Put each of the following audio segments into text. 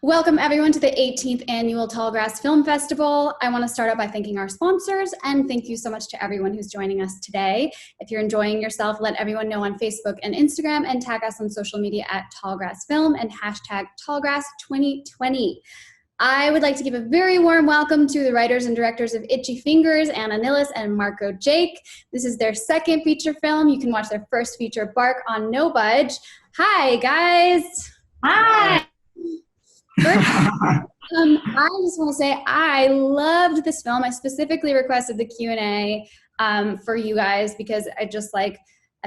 Welcome everyone to the 18th Annual Tallgrass Film Festival. I want to start out by thanking our sponsors and thank you so much to everyone who's joining us today. If you're enjoying yourself, let everyone know on Facebook and Instagram and tag us on social media at Tallgrass Film and hashtag Tallgrass2020. I would like to give a very warm welcome to the writers and directors of Itchy Fingers, Nilles and Marco Jake. This is their second feature film. You can watch their first feature, Bark on No Budge. Hi guys. Hi. First, I just want to say I loved this film. I specifically requested the Q&A for you guys because I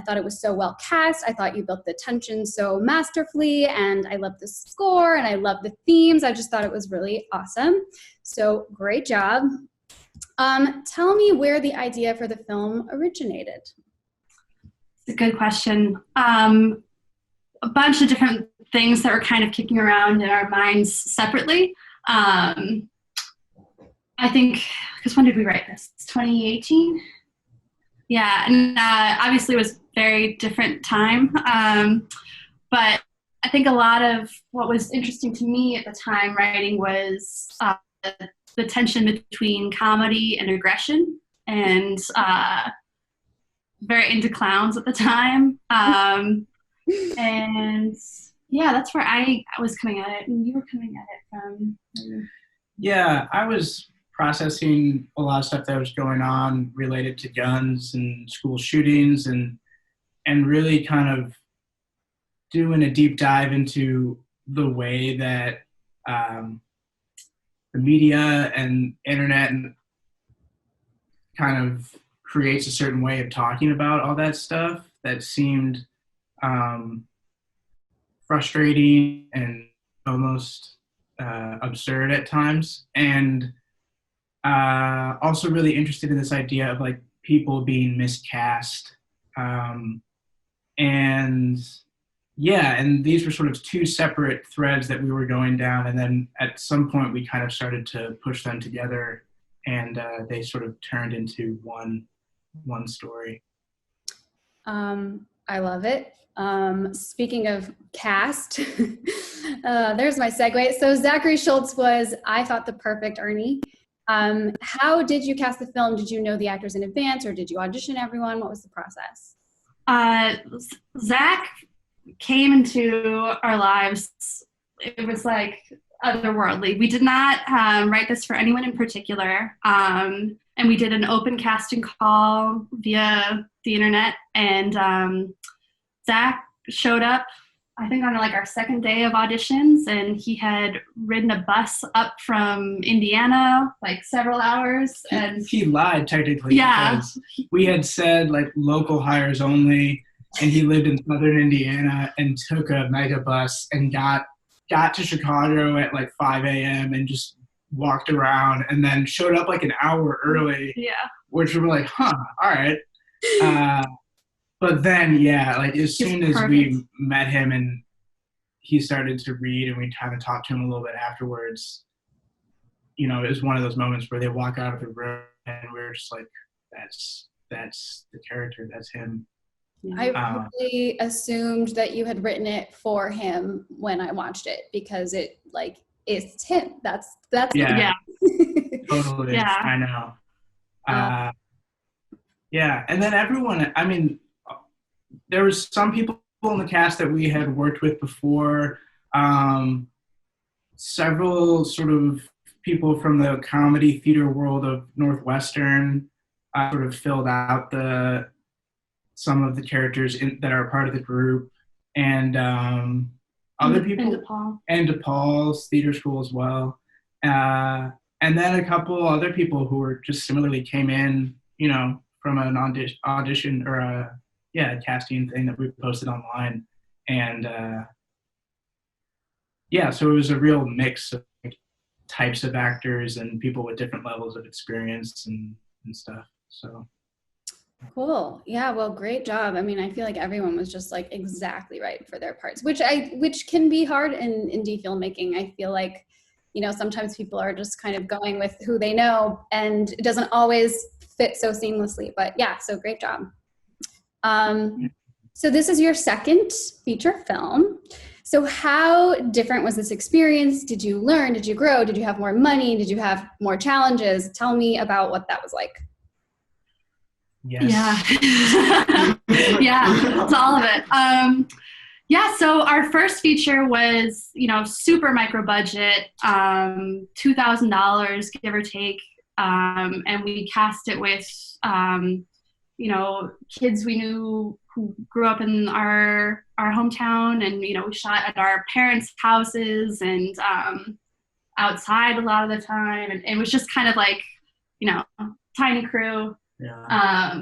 thought it was so well cast. I thought you built the tension so masterfully, and I loved the score and I loved the themes. I just thought it was really awesome. So great job. Tell me where the idea for the film originated. It's a good question. A bunch of different things that were kind of kicking around in our minds separately. I think, because when did we write this? 2018? Yeah, and obviously it was a very different time. But I think a lot of what was interesting to me at the time writing was the tension between comedy and aggression, and very into clowns at the time. And yeah, that's where I was coming at it, and you were coming at it from. Yeah, I was processing a lot of stuff that was going on related to guns and school shootings, and really kind of doing a deep dive into the way that the media and internet and kind of creates a certain way of talking about all that stuff that seemed frustrating and almost absurd at times, and also really interested in this idea of like people being miscast, and yeah, and these were sort of two separate threads that we were going down, and then at some point we kind of started to push them together, and they sort of turned into one story. I love it. Speaking of cast, there's my segue. So Zachary Schultz was, I thought, the perfect Ernie. How did you cast the film? Did you know the actors in advance, or did you audition everyone? What was the process? Zach came into our lives. It was like otherworldly. We did not write this for anyone in particular. And we did an open casting call via the internet, and Zach showed up, I think, on like our second day of auditions, and he had ridden a bus up from Indiana, like several hours. And he lied technically, yeah, because we had said like local hires only, and he lived in southern Indiana and took a mega bus and got to Chicago at like 5 a.m. and just walked around, and then showed up like an hour early. Yeah, which we were like, all right. But then, yeah, like as soon as we met him and he started to read and we kind of talked to him a little bit afterwards, you know, it was one of those moments where they walk out of the room and we're just like, that's the character, that's him. I really assumed that you had written it for him when I watched it, because it like it's him. That's yeah. Totally. Yeah. I know. Yeah, and then everyone, I mean, there was some people in the cast that we had worked with before. Several sort of people from the comedy theater world of Northwestern sort of filled out some of the characters that are part of the group, and other people, and DePaul's theater school as well, and then a couple other people who were just similarly came in, you know, from an audition or a casting thing that we posted online, and yeah, so it was a real mix of like, types of actors and people with different levels of experience and stuff. So cool. Yeah, well, great job. I mean, I feel like everyone was just like exactly right for their parts, which can be hard in indie filmmaking. I feel like, you know, sometimes people are just kind of going with who they know, and it doesn't always fit so seamlessly, but yeah, so great job. So this is your second feature film. So how different was this experience? Did you learn? Did you grow? Did you have more money? Did you have more challenges? Tell me about what that was like. Yes. Yeah. Yeah, it's all of it. Yeah, so our first feature was, super micro budget, $2,000, give or take. And we cast it with, kids we knew who grew up in our hometown, and, we shot at our parents' houses and outside a lot of the time. And it was just kind of like, tiny crew. Yeah.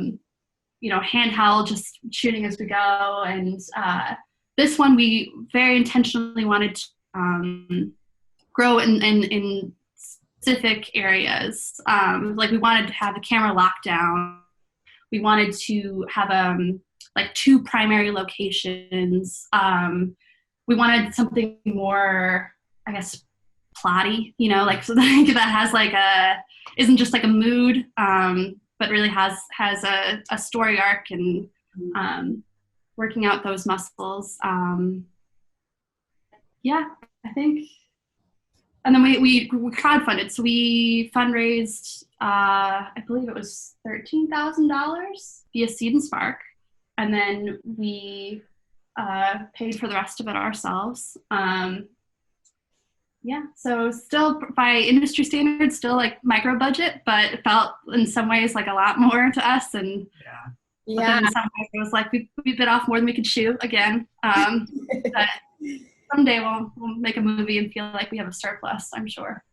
Handheld, just shooting as we go. And this one we very intentionally wanted to grow in specific areas. Like we wanted to have the camera locked down. We wanted to have like 2 primary locations. We wanted something more, I guess, plotty, like so that has like isn't just like a mood, but really has a story arc and working out those muscles. Yeah, I think. And then we crowdfunded. So we fundraised, I believe it was $13,000 via Seed and Spark. And then we paid for the rest of it ourselves. Yeah, so still by industry standards, still like micro budget, but it felt in some ways like a lot more to us. And yeah, in some ways it was like we bit off more than we could chew again. But someday we'll make a movie and feel like we have a surplus, I'm sure.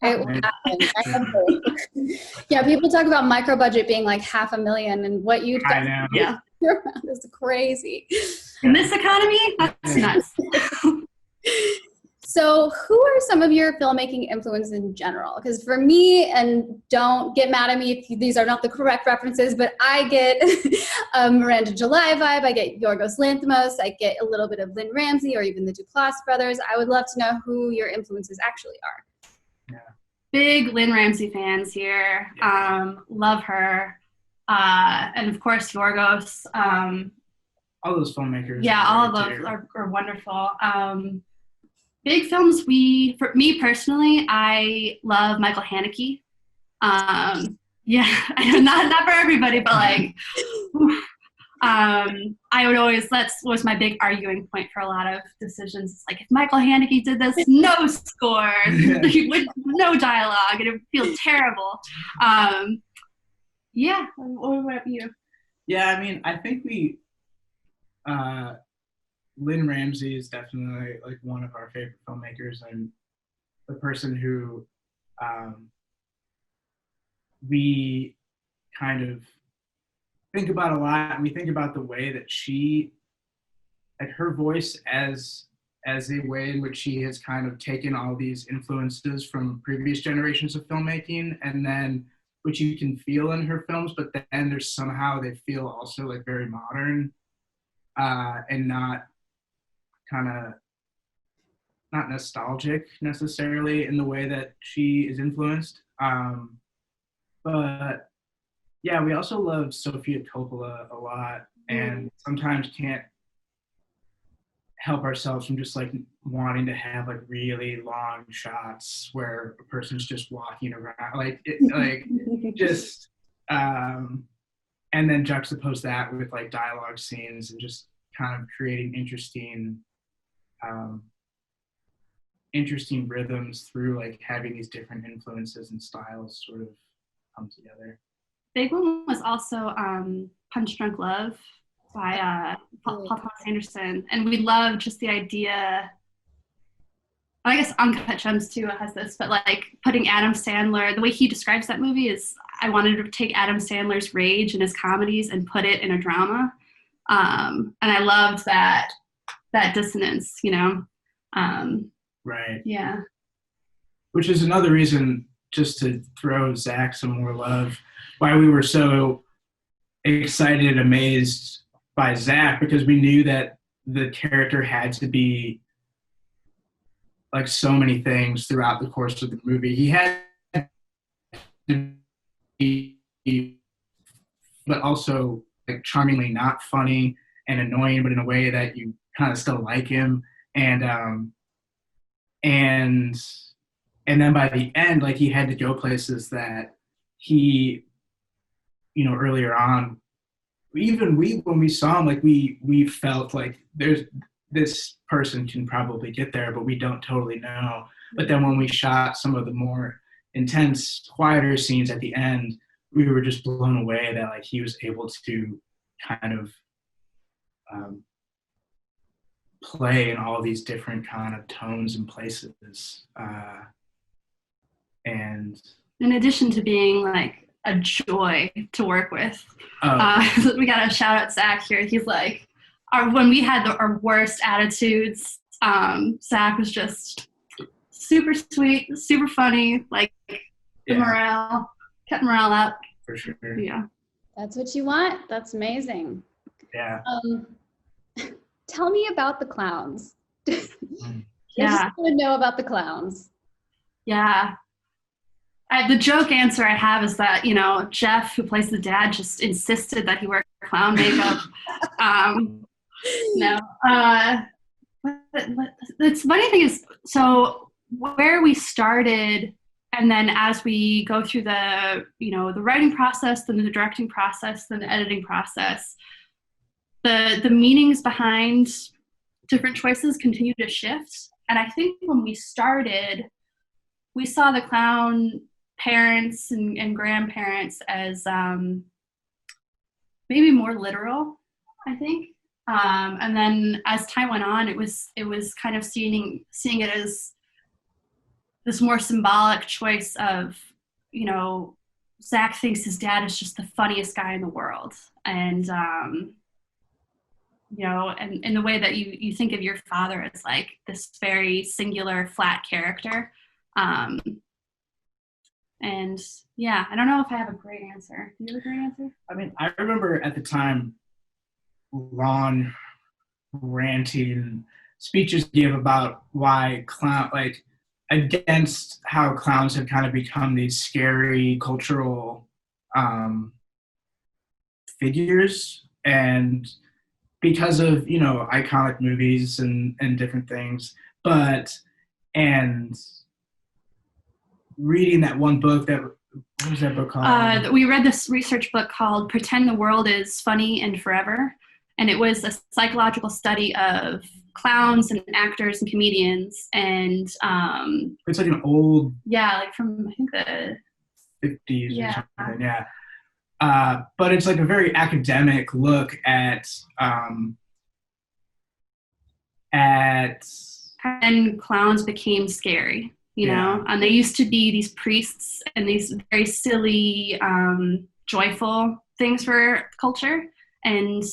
It will happen. Yeah, people talk about micro budget being like $500,000, and what you've done is crazy. In this economy, that's nuts. So who are some of your filmmaking influences in general? Because for me, and don't get mad at me if these are not the correct references, but I get a Miranda July vibe, I get Yorgos Lanthimos, I get a little bit of Lynn Ramsey or even the Duplass brothers. I would love to know who your influences actually are. Yeah. Big Lynn Ramsey fans here. Love her. And of course, Yorgos. All those filmmakers. Yeah, all of those are wonderful. Big films, for me personally, I love Michael Haneke. Yeah, not for everybody, but like, I would always, that was my big arguing point for a lot of decisions. It's like, if Michael Haneke did this, no score, no dialogue, it would feel terrible. Yeah, what about you? Yeah, I mean, I think Lynn Ramsey is definitely like one of our favorite filmmakers, and the person who we kind of think about a lot, and we think about the way that she, like her voice as a way in which she has kind of taken all these influences from previous generations of filmmaking, and then which you can feel in her films, but then there's somehow they feel also like very modern and not nostalgic necessarily in the way that she is influenced. But yeah, we also love Sofia Coppola a lot, and sometimes can't help ourselves from just like wanting to have like really long shots where a person's just walking around, just and then juxtapose that with like dialogue scenes and just kind of creating interesting rhythms through like having these different influences and styles sort of come together. Big one was also Punch Drunk Love by Paul Thomas Anderson, and we love just the idea. I guess Uncut Gems too has this, but like putting Adam Sandler, the way he describes that movie is, I wanted to take Adam Sandler's rage and his comedies and put it in a drama, and I loved that dissonance, Right. Yeah. Which is another reason, just to throw Zach some more love, why we were so excited and amazed by Zach, because we knew that the character had to be like so many things throughout the course of the movie. He had to be, but also like charmingly not funny and annoying, but in a way that you kind of still like him. and and and then by the end, like he had to go places that he, earlier on, even when we saw him, like we felt like there's this person can probably get there, but we don't totally know. But then when we shot some of the more intense, quieter scenes at the end, we were just blown away that like he was able to kind of play in all these different kind of tones and places. And in addition to being like a joy to work with, we got to shout out Zach here. He's like, when we had our worst attitudes, Zach was just super sweet, super funny, like kept morale up. For sure. Yeah. That's what you want. That's amazing. Yeah. Tell me about the clowns. Yeah. I just want to know about the clowns. Yeah. The joke answer I have is that, Jeff, who plays the dad, just insisted that he wear clown makeup. No. The funny thing is, so where we started, and then as we go through the writing process, then the directing process, then the editing process, the meanings behind different choices continue to shift. And I think when we started, we saw the clown parents and grandparents as maybe more literal, I think. And then as time went on, it was kind of seeing it as this more symbolic choice of, Zach thinks his dad is just the funniest guy in the world. And, and in the way that you think of your father as like this very singular, flat character. And yeah, I don't know if I have a great answer. Do you have a great answer? I mean, I remember at the time, Lon ranting speeches give about why against how clowns have kind of become these scary cultural figures, and because of iconic movies and different things, and reading that one book what was that book called? We read this research book called Pretend the World is Funny and Forever. And it was a psychological study of clowns and actors and comedians. And it's like an old... Yeah, like from, I think, the 50s or something, yeah. But it's like a very academic look at and clowns became scary. And they used to be these priests and these very silly, joyful things for culture, and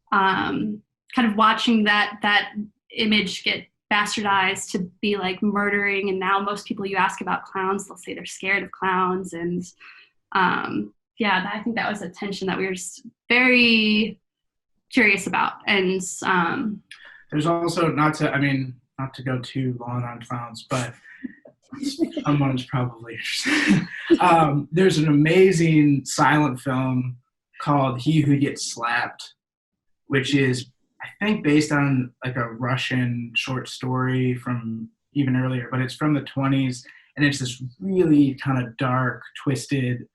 kind of watching that image get bastardized to be like murdering. And now most people you ask about clowns, they'll say they're scared of clowns. And I think that was a tension that we were just very curious about. And there's also, not to go too long on clowns, but someone's probably interested. There's an amazing silent film called He Who Gets Slapped, which is, I think, based on like a Russian short story from even earlier, but it's from the 1920s, and it's this really kind of dark, twisted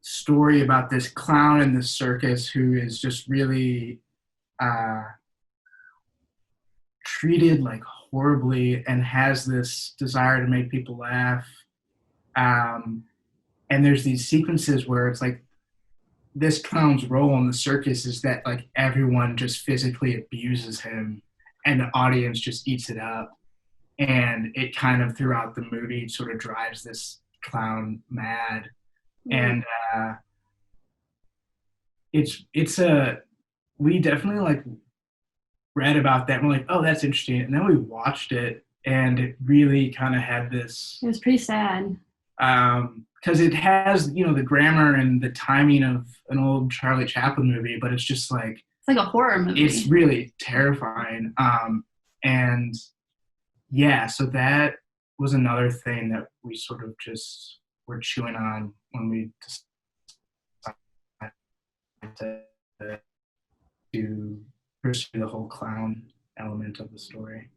story about this clown in this circus who is just really treated like horribly and has this desire to make people laugh. And there's these sequences where it's like this clown's role in the circus is that like everyone just physically abuses him and the audience just eats it up. And it kind of throughout the movie sort of drives this clown mad. And we definitely like read about that and we're like, oh, that's interesting. And then we watched it and it really kind of had this... It was pretty sad. Because it has, the grammar and the timing of an old Charlie Chaplin movie, but it's just like... It's like a horror movie. It's really terrifying. And yeah, so that was another thing that we sort of just were chewing on when we decided to pursue the whole clown element of the story.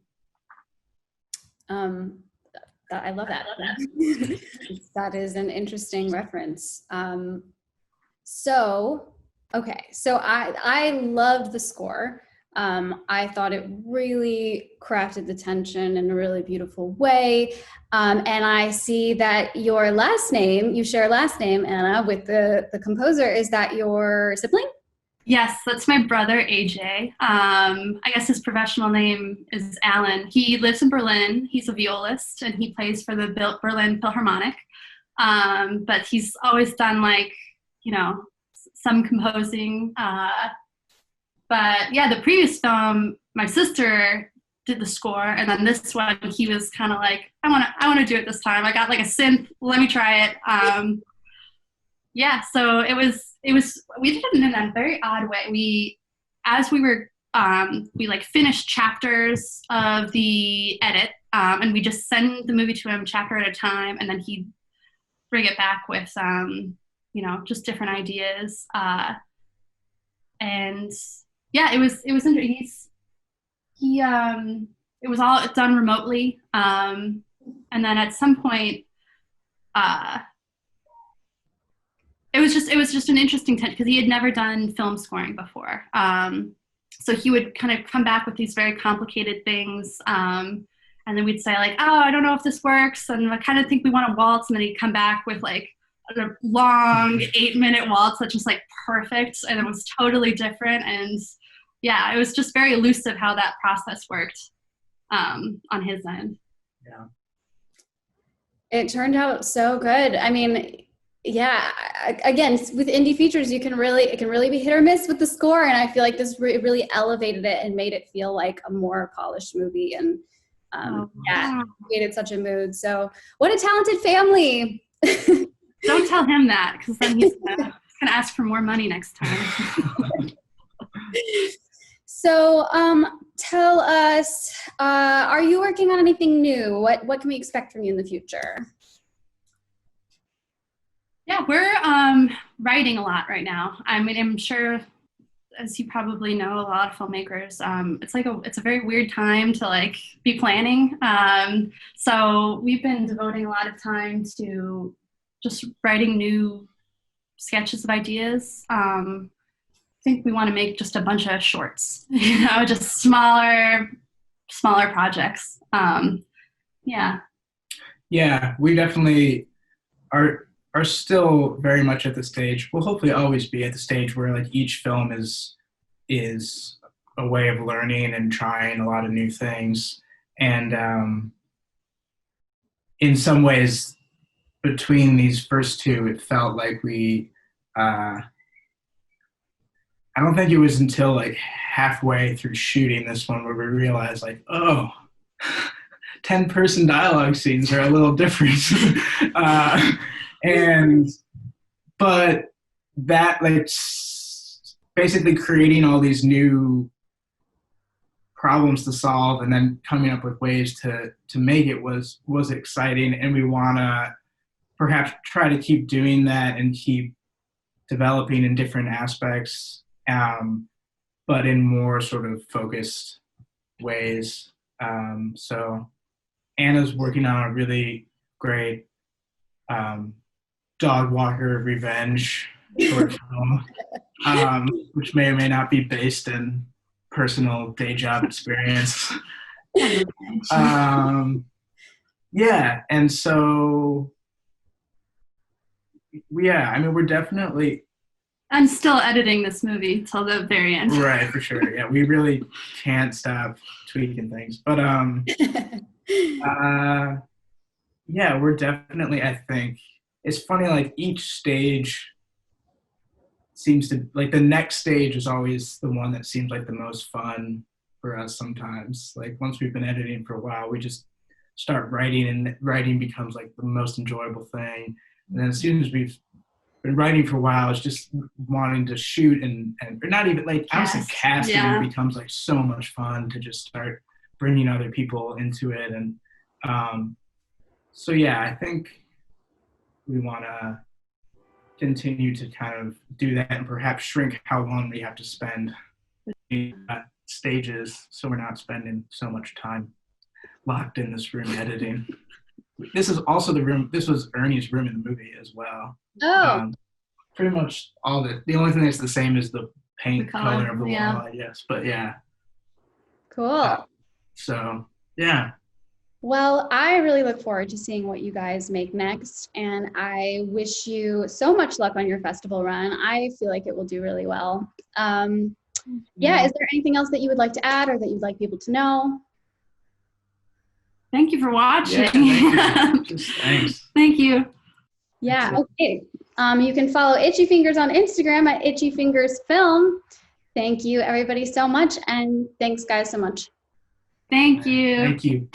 I love that. That is an interesting reference. So I loved the score. I thought it really crafted the tension in a really beautiful way. And I see that your last name, you share a last name, Anna, with the composer. Is that your sibling? Yes, that's my brother, AJ. I guess his professional name is Alan. He lives in Berlin. He's a violist, and he plays for the Berlin Philharmonic. But he's always done, like, you know, some composing. But yeah, the previous film, my sister did the score, and then this one, he was kind of like, I want to do it this time. I got like a synth. Let me try it. Yeah, so it was, we did it in a very odd way. We like finished chapters of the edit, and we just send the movie to him chapter at a time, and then he'd bring it back with, you know, just different ideas. And yeah, it was interesting. It was all done remotely. And then at some point, it was just an interesting tension because he had never done film scoring before. So he would kind of come back with these very complicated things. And then we'd say like, oh, I don't know if this works. And I kind of think we want a waltz. And then he'd come back with like a long 8-minute waltz that's just like perfect. And it was totally different. And yeah, it was just very elusive how that process worked on his end. Yeah. It turned out so good. I mean, yeah, again, with indie features, it can really be hit or miss with the score. And I feel like this really elevated it and made it feel like a more polished movie. And yeah, created such a mood. So what a talented family. Don't tell him that, because then he's gonna ask for more money next time. So tell us, are you working on anything new? What can we expect from you in the future? Yeah, we're writing a lot right now. I mean, I'm sure, as you probably know, a lot of filmmakers, it's a very weird time to like be planning. So we've been devoting a lot of time to just writing new sketches of ideas. I think we want to make just a bunch of shorts, you know, just smaller projects. Yeah. Yeah, we definitely are still very much at the stage, we'll hopefully always be at the stage where like each film is a way of learning and trying a lot of new things. And in some ways, between these first two, it felt like I don't think it was until like halfway through shooting this one where we realized like, oh, 10-person dialogue scenes are a little different. But that like basically creating all these new problems to solve and then coming up with ways to make it was exciting. And we want to perhaps try to keep doing that and keep developing in different aspects, but in more sort of focused ways. So Anna's working on a really great dog walker revenge short film, which may or may not be based in personal day job experience. Yeah, and so yeah, I mean, we're definitely. I'm still editing this movie till the very end. Right, for sure. Yeah, we really can't stop tweaking things, but yeah, we're definitely. I think it's funny. Like each stage seems to like the next stage is always the one that seems like the most fun for us. Sometimes, like once we've been editing for a while, we just start writing, and writing becomes like the most enjoyable thing. And then as soon as we've been writing for a while, it's just wanting to shoot and or not even like honestly casting becomes like so much fun to just start bringing other people into it. And so yeah, I think we want to continue to kind of do that and perhaps shrink how long we have to spend. stages, so we're not spending so much time locked in this room editing. This is also the room. This was Ernie's room in the movie as well. Oh, Pretty much all the only thing that's the same is the paint color of the yeah. wall, I guess. But yeah. cool. So yeah. Well, I really look forward to seeing what you guys make next, and I wish you so much luck on your festival run. I feel like it will do really well. Yeah, is there anything else that you would like to add or that you'd like people to know? Thank you for watching. Yeah, thank you. Thanks. Thank you. Yeah, okay. You can follow Itchy Fingers on Instagram at Itchy Fingers Film. Thank you, everybody, so much, and thanks, guys, so much. Thank you. Thank you.